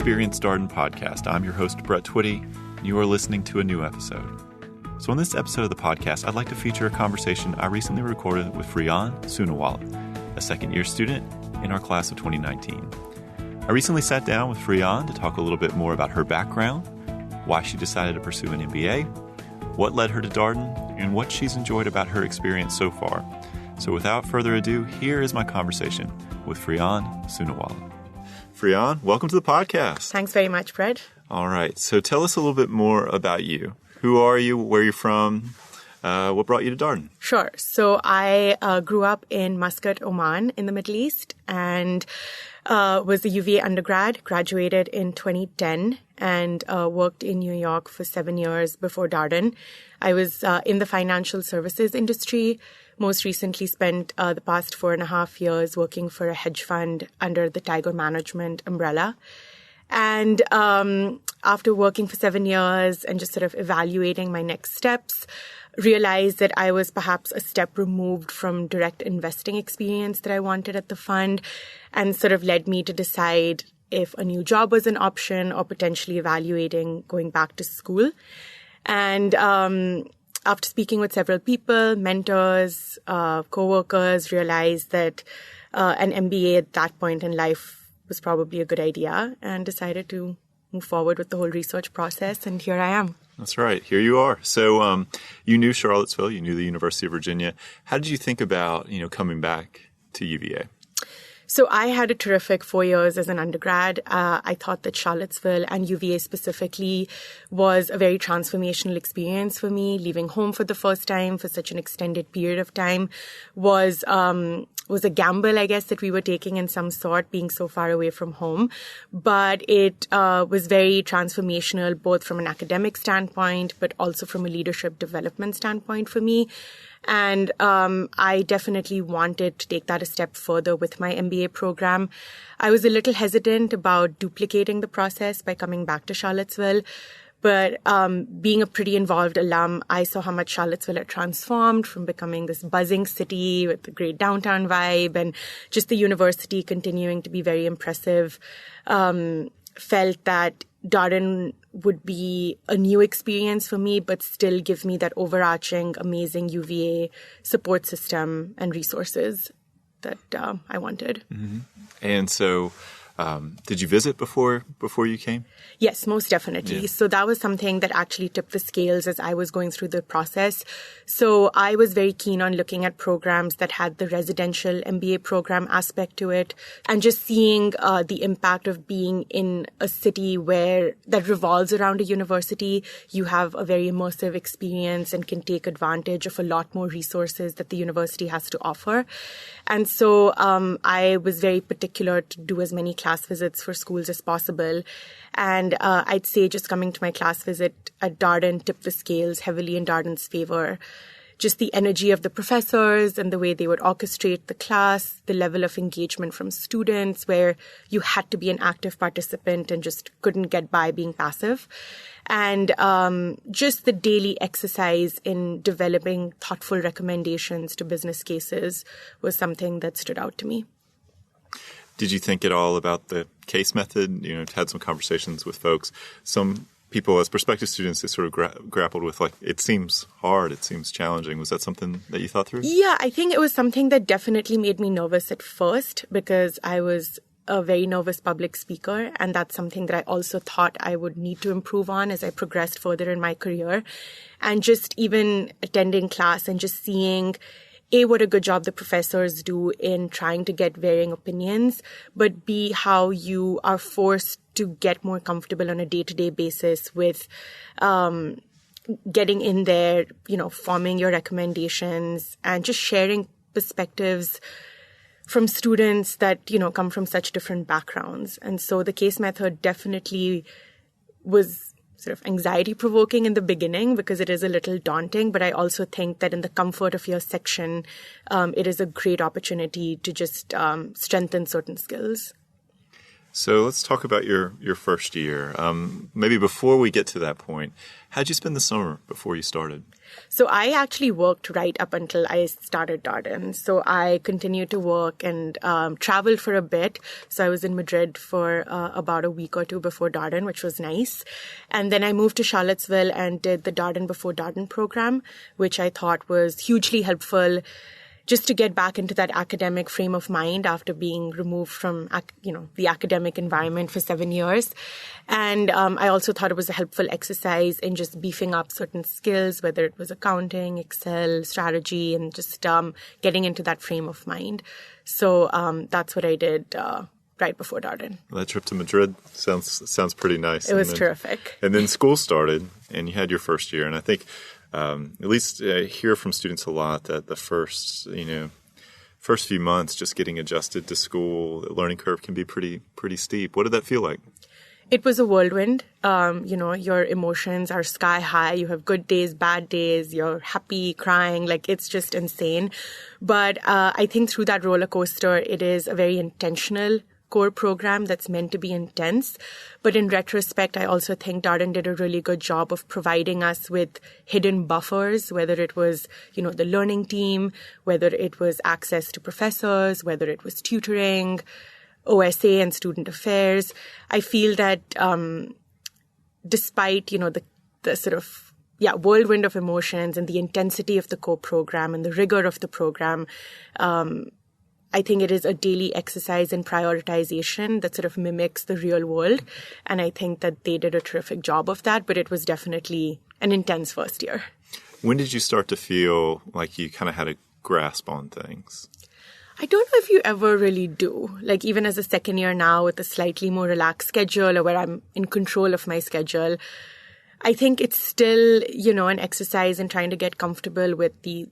Experience Darden podcast. I'm your host, Brett Twitty, and you are listening to a new episode. So in this episode of the podcast, I'd like to feature a conversation I recently recorded with Freyan Soonawalla, a second-year student in our class of 2019. I recently sat down with Freyan to talk a little bit more about her background, why she decided to pursue an MBA, what led her to Darden, and what she's enjoyed about her experience so far. So without further ado, here is my conversation with Freyan Soonawalla. Freyan, welcome to the podcast. Thanks very much, Brett. All right. So tell us a little bit more about you. Who are you? Where you're from? What brought you to Darden? Sure. So I grew up in Muscat, Oman in the Middle East and was a UVA undergrad, graduated in 2010 and worked in New York for 7 years before Darden. I was in the financial services industry. Most recently spent the past 4.5 years working for a hedge fund under the Tiger Management umbrella. And after working for 7 years and just sort of evaluating my next steps, realized that I was perhaps a step removed from direct investing experience that I wanted at the fund, and sort of led me to decide if a new job was an option or potentially evaluating going back to school. And after speaking with several people, mentors, co-workers, realized that an MBA at that point in life was probably a good idea and decided to move forward with the whole research process. And here I am. That's right. Here you are. So you knew Charlottesville. You knew the University of Virginia. How did you think about, coming back to UVA? So I had a terrific 4 years as an undergrad. I thought that Charlottesville and UVA specifically was a very transformational experience for me. Leaving home for the first time for such an extended period of time was a gamble, I guess, that we were taking in some sort, being so far away from home. But it was very transformational, both from an academic standpoint, but also from a leadership development standpoint for me. And I definitely wanted to take that a step further with my MBA program. I was a little hesitant about duplicating the process by coming back to Charlottesville. But being a pretty involved alum, I saw how much Charlottesville had transformed from becoming this buzzing city with a great downtown vibe and just the university continuing to be very impressive. Felt that Darden would be a new experience for me, but still give me that overarching, amazing UVA support system and resources that I wanted. Mm-hmm. And so did you visit before you came? Yes, most definitely. Yeah. So that was something that actually tipped the scales as I was going through the process. So I was very keen on looking at programs that had the residential MBA program aspect to it, and just seeing the impact of being in a city that revolves around a university. You have a very immersive experience and can take advantage of a lot more resources that the university has to offer. And so I was very particular to do as many class visits for schools as possible. And I'd say just coming to my class visit at Darden tipped the scales heavily in Darden's favor. Just the energy of the professors and the way they would orchestrate the class, the level of engagement from students where you had to be an active participant and just couldn't get by being passive. And just the daily exercise in developing thoughtful recommendations to business cases was something that stood out to me. Did you think at all about the case method? Had some conversations with folks. Some people, as prospective students, they sort of grappled with, it seems hard, it seems challenging. Was that something that you thought through? Yeah, I think it was something that definitely made me nervous at first because I was a very nervous public speaker. And that's something that I also thought I would need to improve on as I progressed further in my career. And just even attending class and just seeing what a good job the professors do in trying to get varying opinions, but B, how you are forced to get more comfortable on a day-to-day basis with getting in there, forming your recommendations and just sharing perspectives from students that, come from such different backgrounds. And so the case method definitely was sort of anxiety-provoking in the beginning because it is a little daunting, but I also think that in the comfort of your section, it is a great opportunity to just strengthen certain skills. So let's talk about your first year. Maybe before we get to that point, how'd you spend the summer before you started? So I actually worked right up until I started Darden. So I continued to work and traveled for a bit. So I was in Madrid for about a week or two before Darden, which was nice. And then I moved to Charlottesville and did the Darden Before Darden program, which I thought was hugely helpful just to get back into that academic frame of mind after being removed from, the academic environment for 7 years. And I also thought it was a helpful exercise in just beefing up certain skills, whether it was accounting, Excel, strategy, and just getting into that frame of mind. So that's what I did right before Darden. Well, that trip to Madrid sounds pretty nice. It was terrific. And then school started, and you had your first year. And I think at least I hear from students a lot that the first few months, just getting adjusted to school, the learning curve can be pretty steep. What did that feel like? It was a whirlwind. Your emotions are sky high. You have good days, bad days. You're happy, crying. It's just insane. But I think through that roller coaster, it is a very intentional core program that's meant to be intense. But in retrospect, I also think Darden did a really good job of providing us with hidden buffers, whether it was, the learning team, whether it was access to professors, whether it was tutoring, OSA and student affairs. I feel that despite, the sort of whirlwind of emotions and the intensity of the core program and the rigor of the program, I think it is a daily exercise in prioritization that sort of mimics the real world. And I think that they did a terrific job of that, but it was definitely an intense first year. When did you start to feel like you kind of had a grasp on things? I don't know if you ever really do. Even as a second year now with a slightly more relaxed schedule or where I'm in control of my schedule, I think it's still, an exercise in trying to get comfortable with the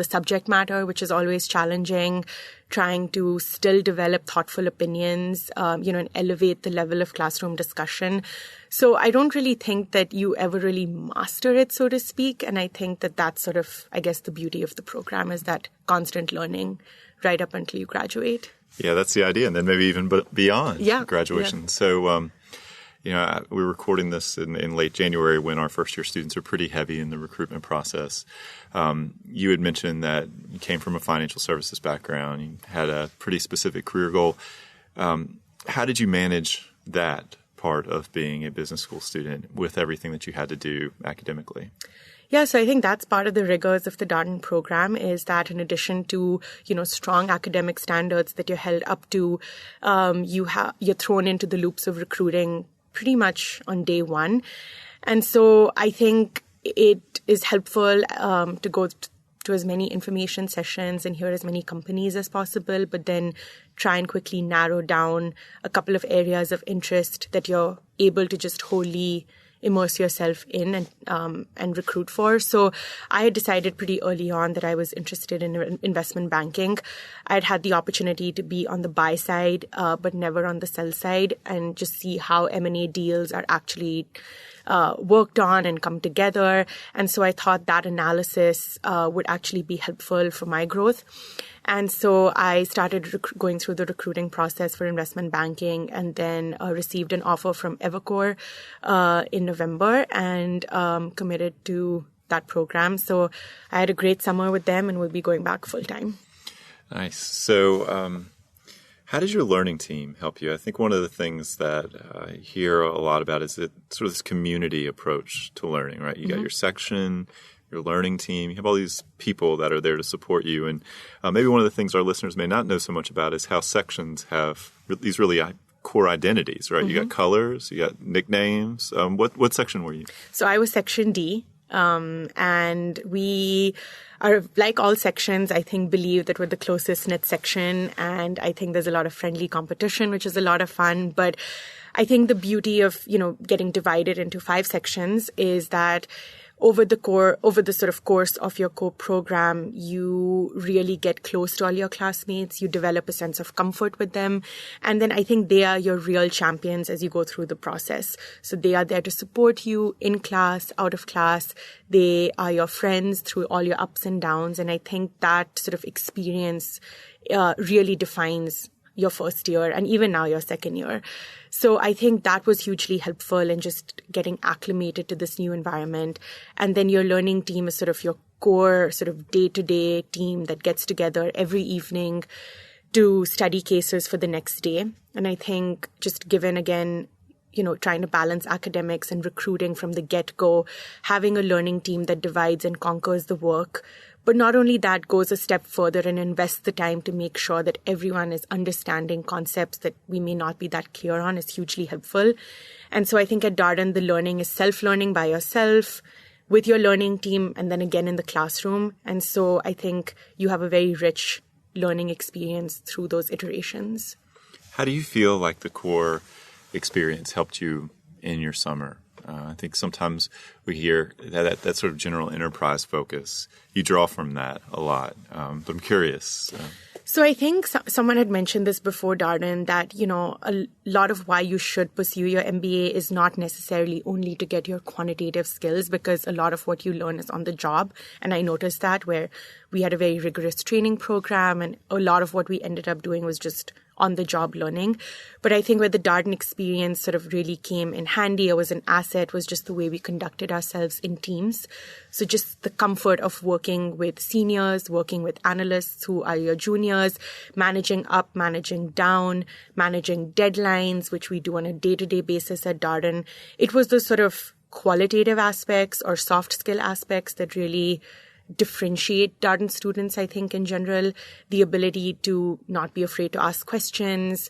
subject matter, which is always challenging, trying to still develop thoughtful opinions, and elevate the level of classroom discussion. So I don't really think that you ever really master it, so to speak. And I think that that's sort of, I guess, the beauty of the program is that constant learning right up until you graduate. Yeah, that's the idea. And then maybe even beyond graduation. Yeah. So, we're recording this in late January when our first-year students are pretty heavy in the recruitment process. You had mentioned that you came from a financial services background. You had a pretty specific career goal. How did you manage that part of being a business school student with everything that you had to do academically? Yeah, so I think that's part of the rigors of the Darden program is that in addition to, strong academic standards that you're held up to, you're thrown into the loops of recruiting pretty much on day one. And so I think it is helpful to go to as many information sessions and hear as many companies as possible, but then try and quickly narrow down a couple of areas of interest that you're able to just wholly immerse yourself in and recruit for. So I had decided pretty early on that I was interested in investment banking. I'd had the opportunity to be on the buy side, but never on the sell side, and just see how M&A deals are actually worked on and come together. And so I thought that analysis would actually be helpful for my growth. And so I started going through the recruiting process for investment banking and then received an offer from Evercore in November and committed to that program. So I had a great summer with them and will be going back full time. Nice. So how does your learning team help you? I think one of the things that I hear a lot about is sort of this community approach to learning, right? You got your section, your learning team. You have all these people that are there to support you. And maybe one of the things our listeners may not know so much about is how sections have these really core identities, right? You got colors, you got nicknames. What section were you? So I was section D. And we are, like all sections, I think, believe that we're the closest knit section. And I think there's a lot of friendly competition, which is a lot of fun. But I think the beauty of, getting divided into 5 sections is that over the sort of course of your core program, you really get close to all your classmates. You develop a sense of comfort with them. And then I think they are your real champions as you go through the process. So they are there to support you in class, out of class. They are your friends through all your ups and downs. And I think that sort of experience really defines your first year and even now your second year. So I think that was hugely helpful in just getting acclimated to this new environment. And then your learning team is sort of your core sort of day-to-day team that gets together every evening to study cases for the next day. And I think just given, again, trying to balance academics and recruiting from the get-go, having a learning team that divides and conquers the work, but not only that, goes a step further and invests the time to make sure that everyone is understanding concepts that we may not be that clear on is hugely helpful. And so I think at Darden, the learning is self-learning by yourself, with your learning team, and then again in the classroom. And so I think you have a very rich learning experience through those iterations. How do you feel like the core experience helped you in your summer? I think sometimes we hear that sort of general enterprise focus. You draw from that a lot, but I'm curious. So I think someone had mentioned this before, Darden, that, a lot of why you should pursue your MBA is not necessarily only to get your quantitative skills, because a lot of what you learn is on the job. And I noticed that, where we had a very rigorous training program, and a lot of what we ended up doing was just on-the-job learning. But I think where the Darden experience sort of really came in handy or was an asset was just the way we conducted ourselves in teams. So just the comfort of working with seniors, working with analysts who are your juniors, managing up, managing down, managing deadlines, which we do on a day-to-day basis at Darden. It was those sort of qualitative aspects or soft skill aspects that really differentiate Darden students, I think, in general. The ability to not be afraid to ask questions,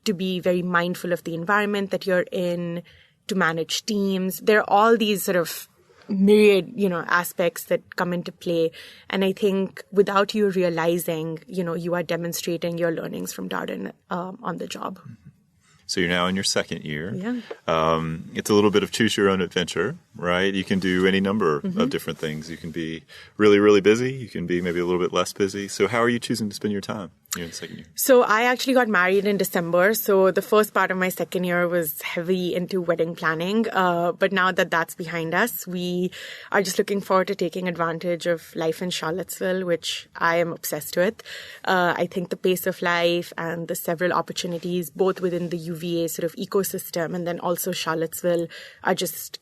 to be very mindful of the environment that you're in, to manage teams. There are all these sort of myriad, aspects that come into play. And I think without you realizing, you are demonstrating your learnings from Darden on the job. So you're now in your second year. Yeah. It's a little bit of choose your own adventure, right? You can do any number of different things. You can be really, really busy. You can be maybe a little bit less busy. So how are you choosing to spend your time in the second year? So I actually got married in December. So the first part of my second year was heavy into wedding planning. But now that that's behind us, we are just looking forward to taking advantage of life in Charlottesville, which I am obsessed with. I think the pace of life and the several opportunities, both within the UVA sort of ecosystem and then also Charlottesville, are just,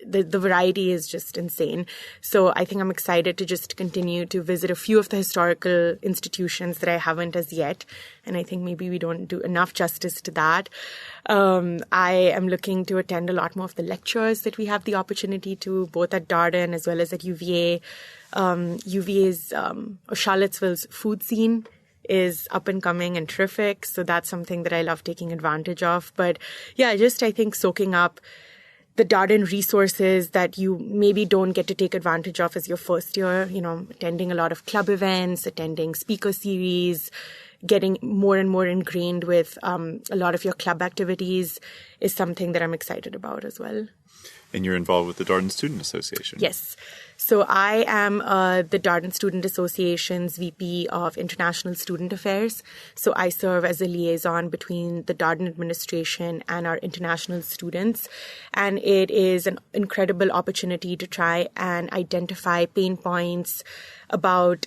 the variety is just insane. So I think I'm excited to just continue to visit a few of the historical institutions that I haven't as yet. And I think maybe we don't do enough justice to that. I am looking to attend a lot more of the lectures that we have the opportunity to, both at Darden as well as at UVA. UVA's, Charlottesville's food scene is up and coming and terrific. So that's something that I love taking advantage of. But yeah, I think soaking up the Darden resources that you maybe don't get to take advantage of as your first year, attending a lot of club events, attending speaker series, getting more and more ingrained with a lot of your club activities is something that I'm excited about as well. And you're involved with the Darden Student Association. Yes. So I am the Darden Student Association's VP of International Student Affairs. So I serve as a liaison between the Darden administration and our international students. And it is an incredible opportunity to try and identify pain points about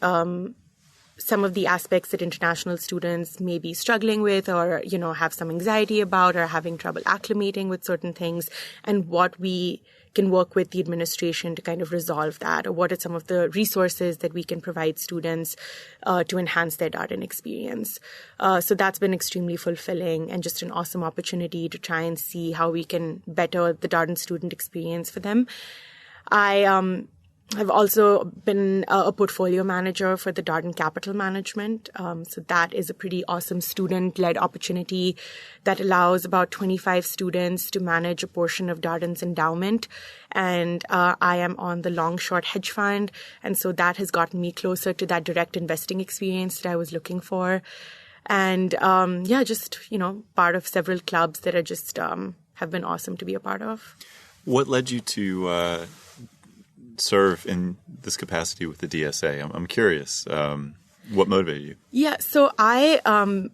some of the aspects that international students may be struggling with or, have some anxiety about or having trouble acclimating with certain things, and what we can work with the administration to kind of resolve that, or what are some of the resources that we can provide students to enhance their Darden experience. So that's been extremely fulfilling and just an awesome opportunity to try and see how we can better the Darden student experience for them. I've also been a portfolio manager for the Darden Capital Management. So that is a pretty awesome student-led opportunity that allows about 25 students to manage a portion of Darden's endowment. And I am on the long-short hedge fund. And so that has gotten me closer to that direct investing experience that I was looking for. And part of several clubs that are just have been awesome to be a part of. What led you to serve in this capacity with the DSA? I'm curious. What motivated you? Yeah, so I,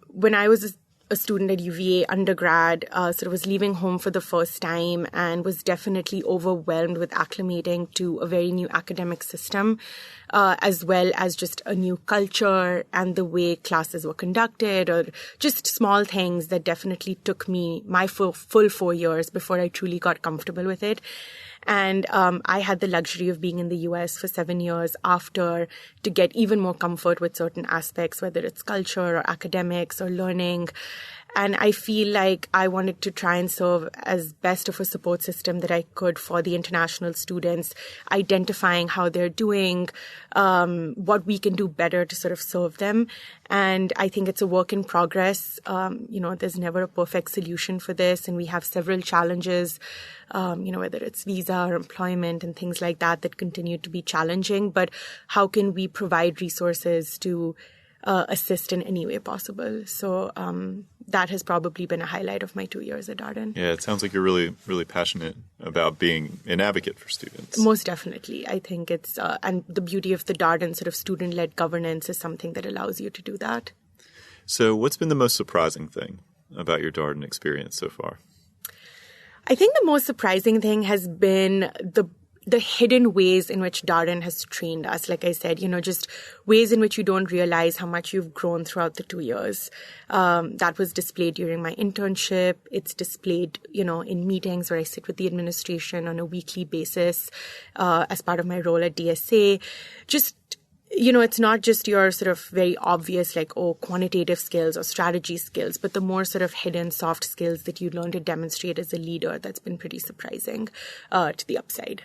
when I was a student at UVA undergrad, sort of was leaving home for the first time and was definitely overwhelmed with acclimating to a very new academic system, as well as just a new culture and the way classes were conducted, or just small things that definitely took me my full 4 years before I truly got comfortable with it. And I had the luxury of being in the US for 7 years after to get even more comfort with certain aspects, whether it's culture or academics or learning. And I feel like I wanted to try and serve as best of a support system that I could for the international students, identifying how they're doing, what we can do better to sort of serve them. And I think it's a work in progress. There's never a perfect solution for this. And we have several challenges, whether it's visa or employment and things like that continue to be challenging. But how can we provide resources to assist in any way possible? So that has probably been a highlight of my 2 years at Darden. Yeah, it sounds like you're really, really passionate about being an advocate for students. Most definitely. I think it's, and the beauty of the Darden sort of student-led governance is something that allows you to do that. So what's been the most surprising thing about your Darden experience so far? I think the most surprising thing has been the hidden ways in which Darden has trained us. Like I said, just ways in which you don't realize how much you've grown throughout the 2 years. That was displayed during my internship. It's displayed, in meetings where I sit with the administration on a weekly basis as part of my role at DSA. Just, it's not just your sort of very obvious, quantitative skills or strategy skills, but the more sort of hidden soft skills that you learn to demonstrate as a leader. That's been pretty surprising to the upside.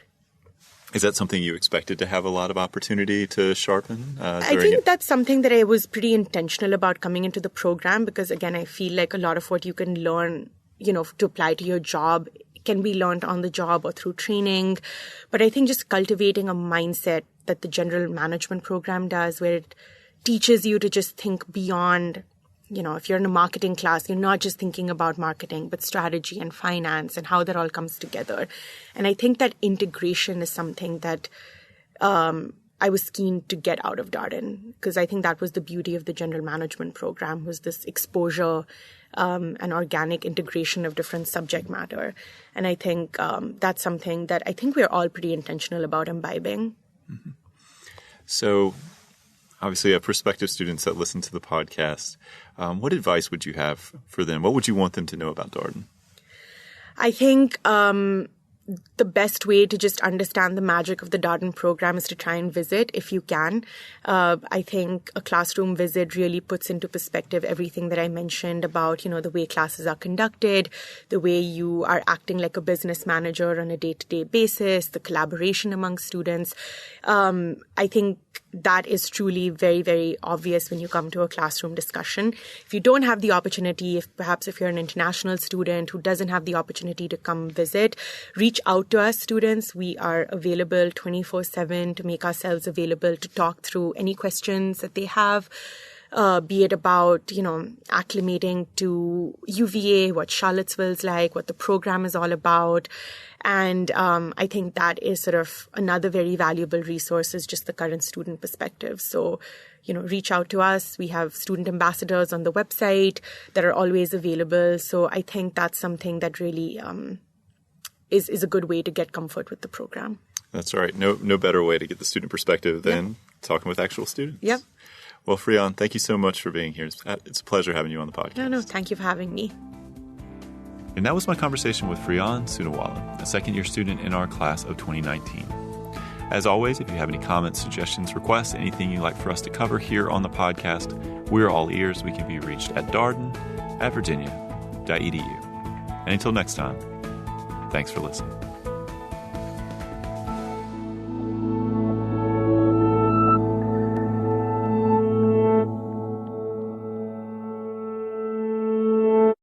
Is that something you expected to have a lot of opportunity to sharpen? I think that's something that I was pretty intentional about coming into the program, because, again, I feel like a lot of what you can learn, to apply to your job can be learned on the job or through training. But I think just cultivating a mindset that the general management program does, where it teaches you to just think beyond, if you're in a marketing class, you're not just thinking about marketing, but strategy and finance and how that all comes together. And I think that integration is something that I was keen to get out of Darden, because I think that was the beauty of the general management program, was this exposure and organic integration of different subject matter. And I think that's something that I think we're all pretty intentional about imbibing. Mm-hmm. So obviously, prospective students that listen to the podcast, what advice would you have for them? What would you want them to know about Darden? I think the best way to just understand the magic of the Darden program is to try and visit if you can. I think a classroom visit really puts into perspective everything that I mentioned about, the way classes are conducted, the way you are acting like a business manager on a day-to-day basis, the collaboration among students. I think that is truly very, very obvious when you come to a classroom discussion. If you don't have the opportunity, if you're an international student who doesn't have the opportunity to come visit, reach out to us, students. We are available 24/7 to make ourselves available to talk through any questions that they have, be it about, acclimating to UVA, what Charlottesville's like, what the program is all about. And I think that is sort of another very valuable resource, is just the current student perspective. So, reach out to us. We have student ambassadors on the website that are always available. So I think that's something that really is a good way to get comfort with the program. That's right. No better way to get the student perspective than talking with actual students. Yep. Well, Freyan, thank you so much for being here. It's a pleasure having you on the podcast. No, thank you for having me. And that was my conversation with Freyan Soonawalla, a second-year student in our class of 2019. As always, if you have any comments, suggestions, requests, anything you'd like for us to cover here on the podcast, we're all ears. We can be reached at darden@virginia.edu. And until next time, thanks for listening.